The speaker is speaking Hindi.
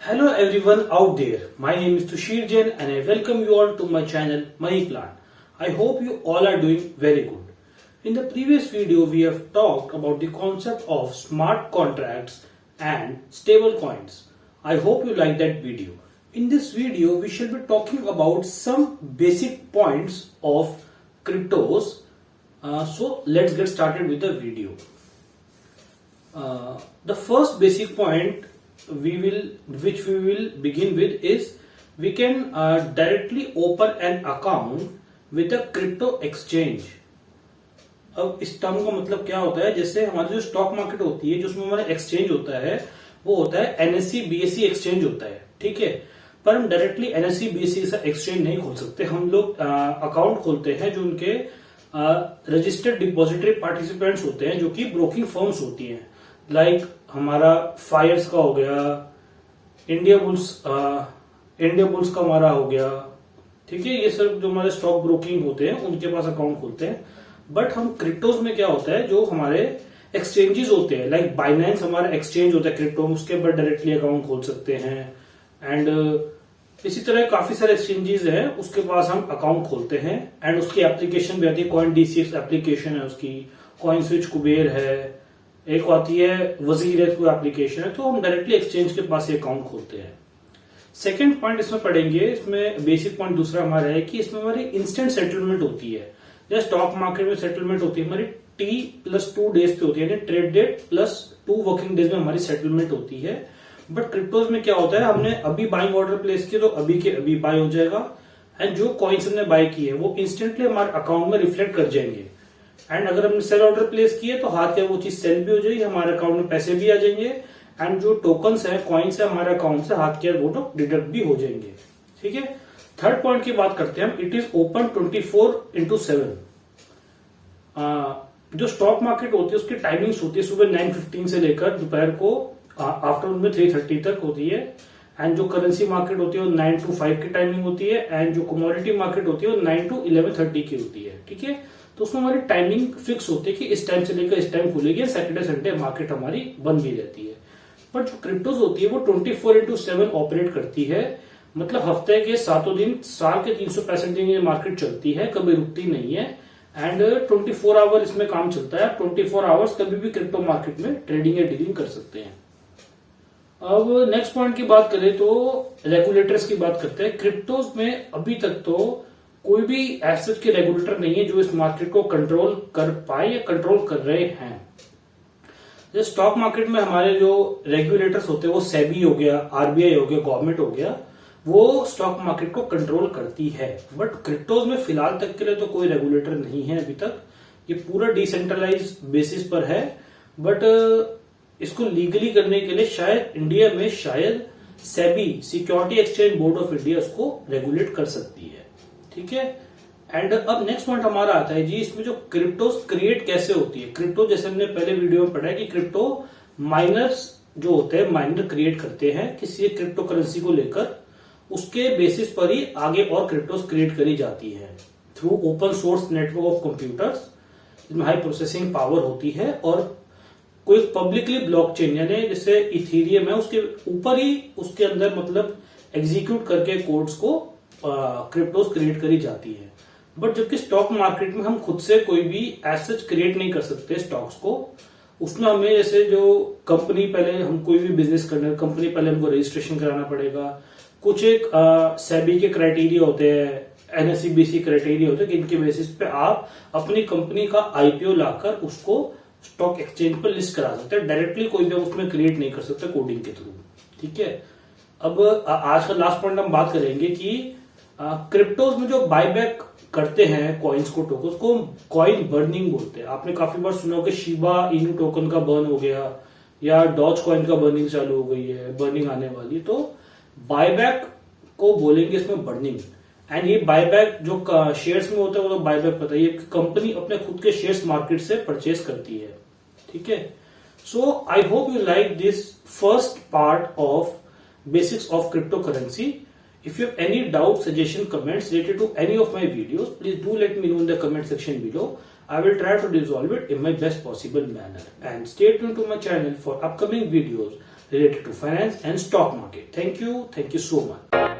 Hello everyone out there. My name is Tushir Jain and I welcome you all to my channel Money Plan. I hope you all are doing very good. In the previous video we have talked about the concept of smart contracts and stable coins. I hope you like that video. In this video we shall be talking about some basic points of cryptos. So let's get started with the video. The first basic point which we will begin with is we can directly open an account with a crypto exchange. अब इस टर्म का मतलब क्या होता है, जैसे हमारी जो स्टॉक मार्केट होती है, जो उसमें हमारा एक्सचेंज होता है वो होता है एनएससी बीएससी एक्सचेंज होता है, ठीक है। पर हम डायरेक्टली एनएससी बीएससी का एक्सचेंज नहीं खोल सकते। हम लोग अकाउंट खोलते हैं जो उनके रजिस्टर्ड डिपॉजिटरी पार्टिसिपेंट्स होते हैं, जो कि ब्रोकिंग फर्म्स होती हैं। लाइक हमारा फायर्स का हो गया, इंडिया बुल्स का हमारा हो गया, ठीक है। ये सब जो हमारे स्टॉक ब्रोकिंग होते हैं उनके पास अकाउंट खोलते हैं। बट हम क्रिप्टोज में क्या होता है, जो हमारे एक्सचेंजेस होते हैं, लाइक बाइनेंस हमारा एक्सचेंज होता है क्रिप्टो, उसके ऊपर डायरेक्टली अकाउंट खोल सकते हैं। एंड इसी तरह काफी सारे एक्सचेंजेस हैं, उसके पास हम अकाउंट खोलते हैं। एंड उसकी एप्लीकेशन भी आती है, कॉइन DCX एप्लीकेशन है उसकी, कॉइन स्विच कुबेर है, एक आती है वजीर है, कोई एप्लीकेशन है। तो हम डायरेक्टली एक्सचेंज के पास अकाउंट खोलते हैं। सेकंड पॉइंट इसमें पढ़ेंगे, इसमें बेसिक पॉइंट दूसरा हमारा है कि इसमें हमारी इंस्टेंट सेटलमेंट होती है। जैसे स्टॉक मार्केट में सेटलमेंट होती है हमारी T+2 डेज पे होती है, ट्रेड डेट +2 वर्किंग डेज में हमारी सेटलमेंट होती है। बट क्रिप्टोज में क्या होता है, हमने अभी बाइंग ऑर्डर प्लेस किया तो अभी के अभी बाय हो जाएगा। एंड जो कॉइन्स हमने बाय किए वो इंस्टेंटली हमारे अकाउंट में रिफ्लेक्ट कर जाएंगे। एंड अगर हमने सेल ऑर्डर प्लेस किए तो हाथ क्या वो चीज सेल भी हो जाएगी, हमारे अकाउंट में पैसे भी आ जाएंगे। एंड जो टोकन्स है, कॉइन्स है, हमारे अकाउंट से हाथ क्या वो तो डिडक्ट भी हो जाएंगे, ठीक है। थर्ड पॉइंट की बात करते हैं हम, इट इज ओपन 24/7। जो स्टॉक मार्केट होती है उसकी टाइमिंग्स होती है सुबह 9:15 से लेकर दोपहर को आफ्टरनून में 3:30 तक होती है। एंड जो करेंसी मार्केट होती है वो 9 to 5 की टाइमिंग होती है। एंड जो कमोडिटी मार्केट होती है वो 9 to 11:30 की होती है, ठीक है। तो उसमें हमारी टाइमिंग फिक्स होती है कि इस टाइम से लेकर इस टाइम खुलेगी। सैटरडे संडे मार्केट हमारी बंद भी रहती है। पर जो क्रिप्टोज होती है वो 24/7 ऑपरेट करती है। मतलब हफ्ते के 7 दिन, साल के 365 दिन ये मार्केट चलती है, कभी रुकती नहीं है। एंड 24 आवर इसमें काम चलता है। 24 आवर्स कभी भी क्रिप्टो मार्केट में ट्रेडिंग या डीलिंग कर सकते हैं। अब नेक्स्ट पॉइंट की बात करें तो रेगुलेटर्स की बात करते हैं। क्रिप्टोज में अभी तक तो कोई भी एसेट के रेगुलेटर नहीं है जो इस मार्केट को कंट्रोल कर पाए या कंट्रोल कर रहे हैं। जैसे स्टॉक मार्केट में हमारे जो रेगुलेटर्स होते हैं वो सेबी हो गया, आरबीआई हो गया, गवर्नमेंट हो गया, वो स्टॉक मार्केट को कंट्रोल करती है। बट क्रिप्टोज में फिलहाल तक के लिए तो कोई रेगुलेटर नहीं है अभी तक। ये पूरा डिसेंट्रलाइज बेसिस पर है। बट इसको लीगली करने के लिए शायद इंडिया में SEBI, security exchange board of India, उसको रेगुलेट कर सकती है, ठीक है। एंड अब नेक्स्ट पॉइंट हमारा आता है जी, इसमें जो क्रिप्टोज क्रिएट कैसे होती है। क्रिप्टो जैसे हमने पहले वीडियो में पढ़ा है कि क्रिप्टो माइनर्स जो होते हैं, माइनर क्रिएट करते हैं किसी क्रिप्टो करेंसी को लेकर, उसके बेसिस पर ही आगे और क्रिप्टोज क्रिएट करी जाती है through open source network of computers, जिसमें हाई प्रोसेसिंग पावर होती है। और कोई पब्लिकली ब्लॉकचेन यानी जैसे इथेरियम है, उसके ऊपर ही उसके अंदर मतलब एग्जीक्यूट करके कोड्स को क्रिप्टोज क्रिएट करी जाती है। बट जबकि स्टॉक मार्केट में हम खुद से कोई भी एसेट क्रिएट नहीं कर सकते स्टॉक्स को। उसमें हमें जैसे जो कंपनी, पहले हम कोई भी बिजनेस करने कंपनी पहले हमको रजिस्ट्रेशन कराना पड़ेगा। कुछ एक सेबी के क्राइटेरिया होते हैं, एनएससी बीएससी क्राइटेरिया होते हैं, जिनके बेसिस पे आप अपनी कंपनी का आईपीओ लाकर उसको स्टॉक एक्सचेंज पर लिस्ट करा सकते हैं। डायरेक्टली कोई भी उसमें क्रिएट नहीं कर सकते कोडिंग के थ्रू, ठीक है। अब आज का लास्ट पॉइंट हम बात करेंगे कि क्रिप्टोज में जो बायबैक करते हैं कॉइन्स को, टोकन्स को कॉइन बर्निंग बोलते हैं। आपने काफी बार सुना होगा शिबा इनू टोकन का बर्न हो गया या डॉज कॉइन का बर्निंग चालू हो गई है, बर्निंग आने वाली। तो बायबैक को बोलेंगे इसमें बर्निंग। एंड ये बायबैक जो शेयर्स में होता है वो तो बायबैक पता है, ये कंपनी अपने खुद के शेयर्स मार्केट से परचेज करती है, ठीक है। So I hope you like this first part of basics of cryptocurrency. If you have any doubt, suggestion, comments related to any of my videos, please do let me know in the comment section below. I will try to resolve it in my best possible manner. And stay tuned to my channel for upcoming videos related to finance and stock market. Thank you so much.